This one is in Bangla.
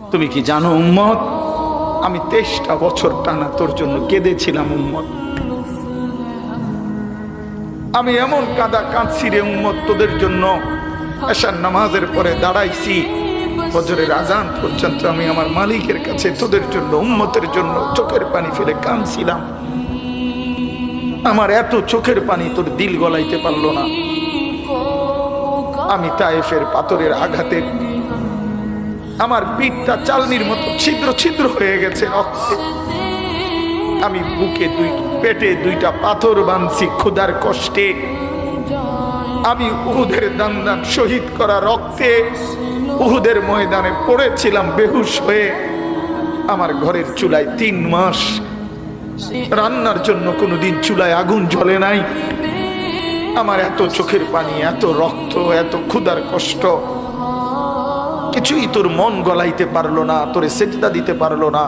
তুমি কি জানো উম্মত, আমি 23টা বছর টানা তোর জন্য কেঁদেছিলাম উম্মত। আমি এমন কাঁদা কাঁদছি রে উম্মত তোদের জন্য। এশার নামাজের পরে দাঁড়াইছি, ফজরের আজান পর্যন্ত আমি আমার মালিকের কাছে তোদের জন্য, উম্মতের জন্য চোখের পানি ফেলে কাঁদছিলাম। আমার এত চোখের পানি তোর দিল গলাইতে পারলো না। আমি তায়েফের পাথরের আঘাতে আমার পিঠটা চালনির মতো ছিদ্র ছিদ্র হয়ে গেছে রক্তে। আমি বুকে পেটে 2টা পাথর বাঁধছি ক্ষুধার কষ্টে। আমি উহুদের দান দান শহীদ করা রক্তে উহুদের ময়দানে পড়েছিলাম বেহুশ হয়ে। আমার ঘরের চুলায় 3 মাস রান্নার জন্য কোনোদিন চুলায় আগুন জ্বলে নাই। আমার এত চোখের পানি, এত রক্ত, এত ক্ষুধার কষ্ট, কিছুই তোর মন গলাইতে পারলো না, তোরে সেজদা দিতে পারলো না।